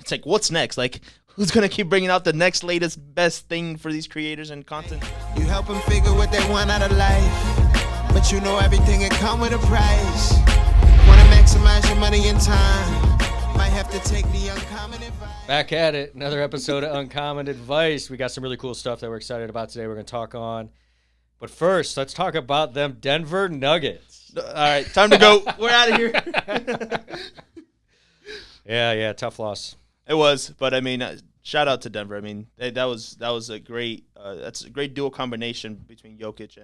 it's like, what's next? Like, who's gonna keep bringing out the next latest best thing for these creators and content? You help them figure what they want out of life, but you know everything it come with a price. Wanna maximize your money and time, might have to take the uncommon advice. Back at it, another episode of Uncommon Advice. We got some really cool stuff that we're excited about today. We're going to talk on. But first, let's talk about them Denver Nuggets. All right, time to go. We're out of here. Yeah, tough loss. It was, but I mean, shout out to Denver. I mean, that was a great that's a great dual combination between Jokic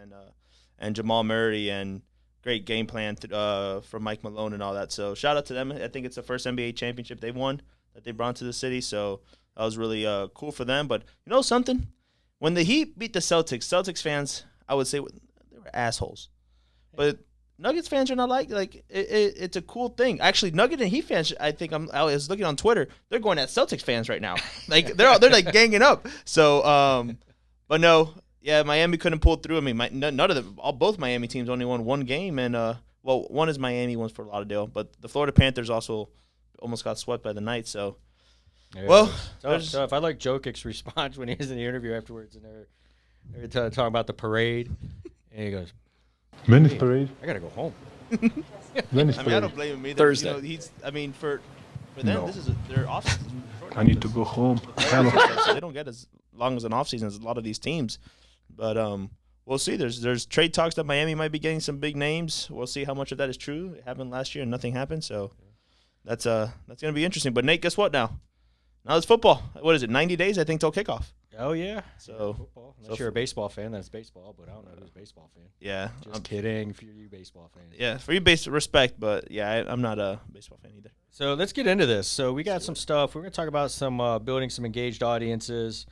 and Jamal Murray, and great game plan from Mike Malone and all that. So shout out to them. I think it's the first NBA championship they've won that they brought to the city. So that was really cool for them. But you know something? When the Heat beat the Celtics fans, I would say they were assholes. But Nuggets fans are not like it's a cool thing. Actually, Nugget and Heat fans, I was looking on Twitter, they're going at Celtics fans right now. Like they're like ganging up. So, but no. Yeah, Miami couldn't pull through. I mean, none of them, both Miami teams only won one game, and one is Miami, one's Fort Lauderdale, but the Florida Panthers also almost got swept by the Knights. So, yeah, tough. I like Jokic's response when he was in the interview afterwards, and they're talking about the parade, and he goes, Men's parade. I gotta go home. Men's I parade. don't blame him either. Thursday. You know, for them, No. this is their off season. I need to go home. So they don't get as long as an off season as a lot of these teams. But we'll see. There's trade talks that Miami might be getting some big names. We'll see how much of that is true. It happened last year and nothing happened, so that's gonna be interesting. But Nate, guess what now? Now it's football. What is it? 90 days, I think, till kickoff. Oh yeah. So football. Unless you're a baseball fan, that's baseball. But I don't know who's a baseball fan. yeah, Just kidding. For you baseball fans. yeah, for you, base respect, but yeah, I'm not a baseball fan either. So let's get into this. So we got some stuff. We're going to talk about some building some engaged audiences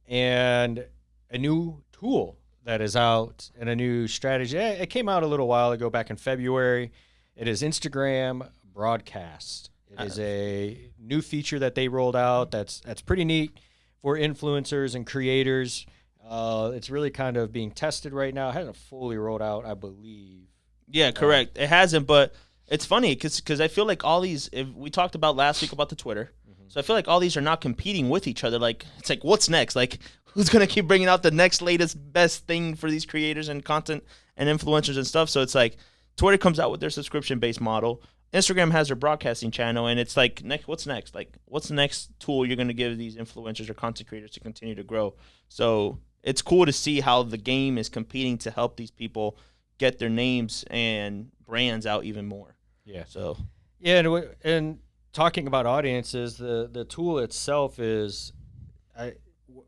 and a new tool that is out and a new strategy. It came out a little while ago, back in February. It is Instagram Broadcast. It is a new feature that they rolled out that's pretty neat for influencers and creators. It's really kind of being tested right now. It hasn't fully rolled out, I believe. Yeah, correct. It hasn't, but it's funny because I feel like all these. If we talked about last week about the Twitter, so I feel like all these are not competing with each other. Like it's like, what's next? Like who's gonna keep bringing out the next latest best thing for these creators and content and influencers and stuff? So it's like Twitter comes out with their subscription based model. Instagram has their broadcasting channel, and it's like, what's next? Like, what's the next tool you're gonna give these influencers or content creators to continue to grow? So it's cool to see how the game is competing to help these people get their names and brands out even more. Yeah. So yeah, and talking about audiences, the tool itself is,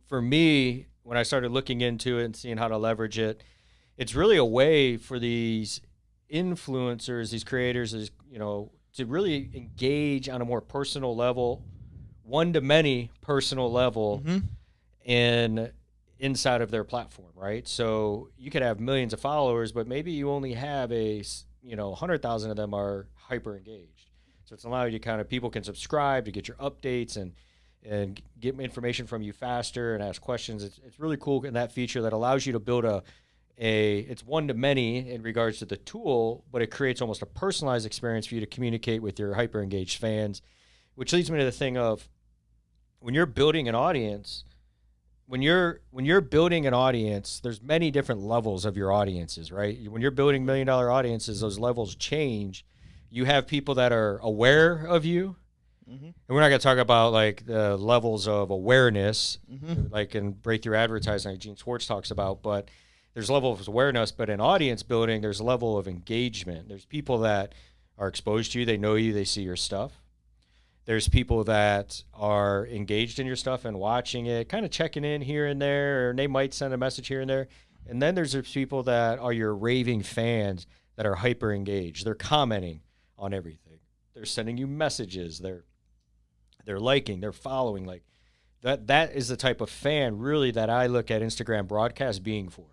for me, when I started looking into it and seeing how to leverage it, it's really a way for these influencers, these creators, to really engage on a more personal level, one-to-many personal level, inside of their platform, right? So you could have millions of followers, but maybe you only have 100,000 of them are hyper engaged. So it's allowing you people can subscribe to get your updates and get information from you faster and ask questions. It's really cool in that feature that allows you to build it's one-to-many in regards to the tool, but it creates almost a personalized experience for you to communicate with your hyper engaged fans, which leads me to the thing of when you're building an audience. When you're building an audience, there's many different levels of your audiences, right? When you're building $1 million audiences, those levels change. You have people that are aware of you, and we're not going to talk about like the levels of awareness, like in breakthrough advertising, like Gene Schwartz talks about. But there's levels of awareness. But in audience building, there's a level of engagement. There's people that are exposed to you, they know you, they see your stuff. There's people that are engaged in your stuff and watching it, kind of checking in here and there, or they might send a message here and there. And then there's people that are your raving fans that are hyper engaged. They're commenting on everything. They're sending you messages. They're liking, they're following. Like that is the type of fan really that I look at Instagram Broadcast being for.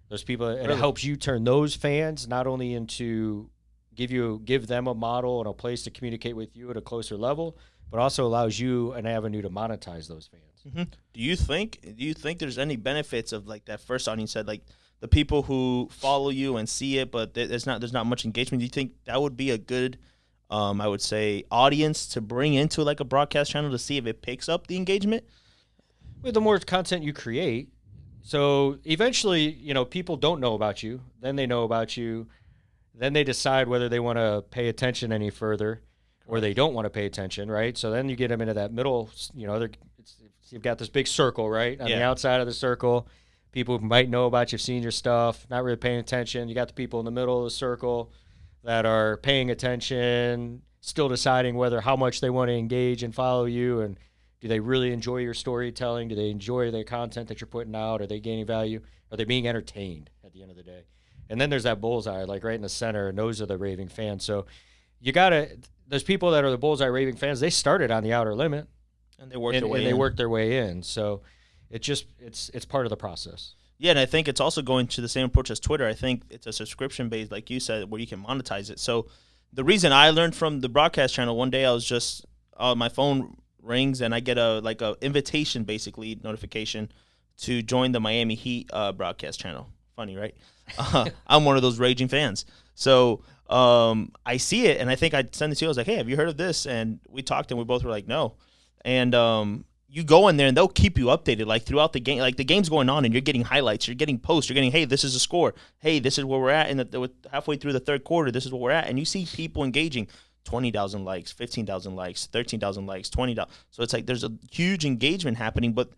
Those people, and it helps you turn those fans not only into give them a model and a place to communicate with you at a closer level, but also allows you an avenue to monetize those fans. Do you think there's any benefits of like that first audience said, like the people who follow you and see it, but there's not much engagement? Do you think that would be a good I would say, audience to bring into like a broadcast channel to see if it picks up the engagement? With the more content you create, so eventually, people don't know about you. Then they know about you. Then they decide whether they want to pay attention any further or they don't want to pay attention, right? So then you get them into that middle, you've got this big circle, right? On the outside of the circle, people who might know about you, have seen your stuff, not really paying attention. You got the people in the middle of the circle that are paying attention, still deciding how much they want to engage and follow you, and do they really enjoy your storytelling? Do they enjoy the content that you're putting out? Are they gaining value? Are they being entertained at the end of the day? And then there's that bullseye, like right in the center, and those are the raving fans. So there's people that are the bullseye raving fans. They started on the outer limit, and they worked their way in. So it's part of the process. Yeah, and I think it's also going to the same approach as Twitter. I think it's a subscription-based, like you said, where you can monetize it. So the reason I learned from the broadcast channel, one day I was just my phone rings and I get a invitation, basically notification to join the Miami Heat broadcast channel. Funny, right? I'm one of those raging fans. So I see it, and I think I sent it to you. I was like, hey, have you heard of this? And we talked, and we both were like, no. And you go in there, and they'll keep you updated, like, throughout the game. Like, the game's going on, and you're getting highlights. You're getting posts. You're getting, hey, this is the score. Hey, this is where we're at. And halfway through the third quarter, this is where we're at. And you see people engaging. 20,000 likes, 15,000 likes, 13,000 likes, 20,000. So it's like there's a huge engagement happening, but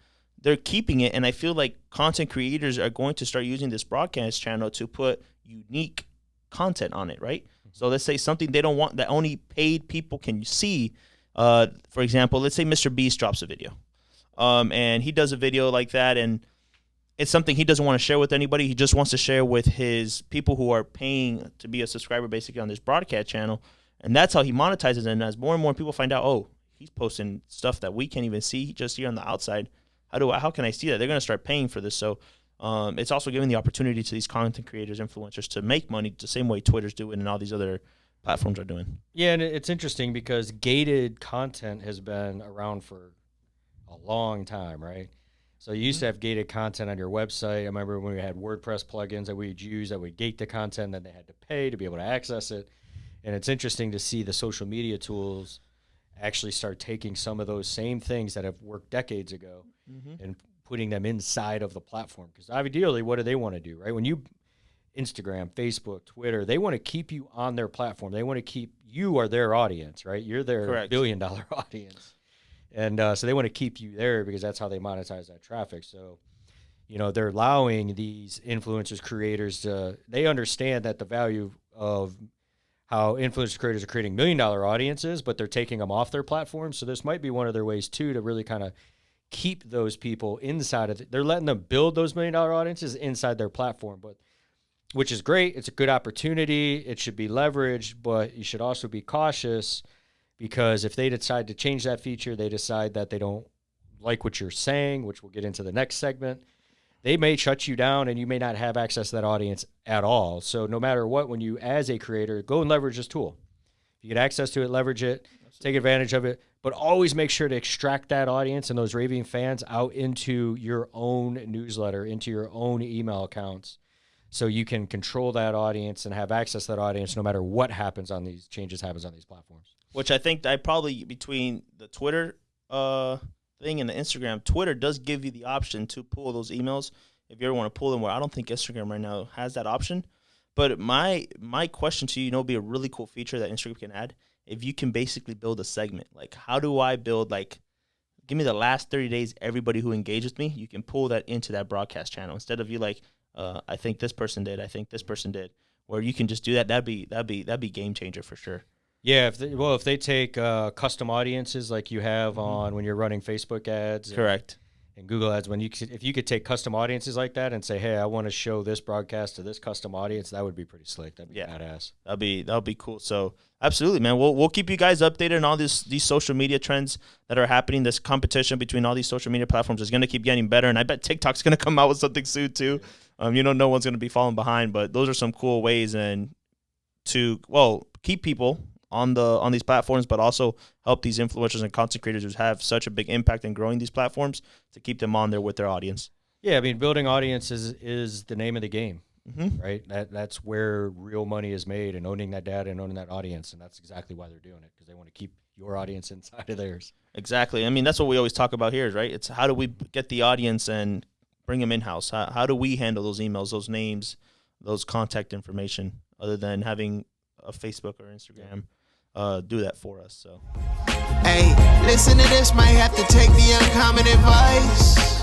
they're keeping it. And I feel like content creators are going to start using this broadcast channel to put unique content on it, right? So let's say something they don't want that only paid people can see. For example, let's say Mr. Beast drops a video, and he does a video like that, and it's something he doesn't want to share with anybody. He just wants to share with his people who are paying to be a subscriber, basically, on this broadcast channel. And that's how he monetizes. And as more and more people find out, oh, he's posting stuff that we can't even see just here on the outside. How can I see that? They're going to start paying for this. So it's also giving the opportunity to these content creators, influencers, to make money the same way Twitter's doing and all these other platforms are doing. Yeah, and it's interesting because gated content has been around for a long time, right? So you used to have gated content on your website. I remember when we had WordPress plugins that we'd use that would gate the content, then they had to pay to be able to access it. And it's interesting to see the social media tools actually start taking some of those same things that have worked decades ago and putting them inside of the platform. Because ideally, what do they want to do, right? When Instagram, Facebook, Twitter, they want to keep you on their platform. They want to keep you are their audience, right? You're their Correct. billion-dollar audience. And so they want to keep you there because that's how they monetize that traffic. So, they're allowing these influencers, creators they understand that the value of how influencer creators are creating $1 million audiences, but they're taking them off their platform. So this might be one of their ways too to really kind of keep those people inside of it. They're letting them build those $1 million audiences inside their platform, which is great. It's a good opportunity. It should be leveraged, but you should also be cautious because if they decide to change that feature, they decide that they don't like what you're saying, which we'll get into the next segment, they may shut you down and you may not have access to that audience at all. So no matter what, when you, as a creator, go and leverage this tool. If you get access to it, leverage it, take advantage of it, but always make sure to extract that audience and those raving fans out into your own newsletter, into your own email accounts, so you can control that audience and have access to that audience no matter what happens on these platforms. Which I think between the Twitter thing and the Instagram, Twitter does give you the option to pull those emails if you ever want to pull them. Where I don't think Instagram right now has that option. But my question to you, would be a really cool feature that Instagram can add. If you can basically build a segment, like how do I build give me the last 30 days, everybody who engaged with me, you can pull that into that broadcast channel instead of you I think this person did, I think this person did, where you can just do that. That'd be game changer for sure. Yeah, if they take custom audiences like you have on when you're running Facebook ads, correct, and Google ads, if you could take custom audiences like that and say, hey, I want to show this broadcast to this custom audience, that would be pretty slick. That'd be badass. That'd be cool. So absolutely, man. We'll keep you guys updated on all these social media trends that are happening. This competition between all these social media platforms is going to keep getting better, and I bet TikTok's going to come out with something soon too. No one's going to be falling behind, but those are some cool ways to keep people on these platforms, but also help these influencers and content creators who have such a big impact in growing these platforms to keep them on there with their audience. Yeah, building audiences is the name of the game. right? That's where real money is made, and owning that data and owning that audience, and that's exactly why they're doing it, because they want to keep your audience inside of theirs. Exactly. I mean, that's what we always talk about here, right? It's how do we get the audience and bring them in-house? How do we handle those emails, those names, those contact information, other than having a Facebook or Instagram do that for us? So, Hey, listen to this, might have to take the uncommon advice.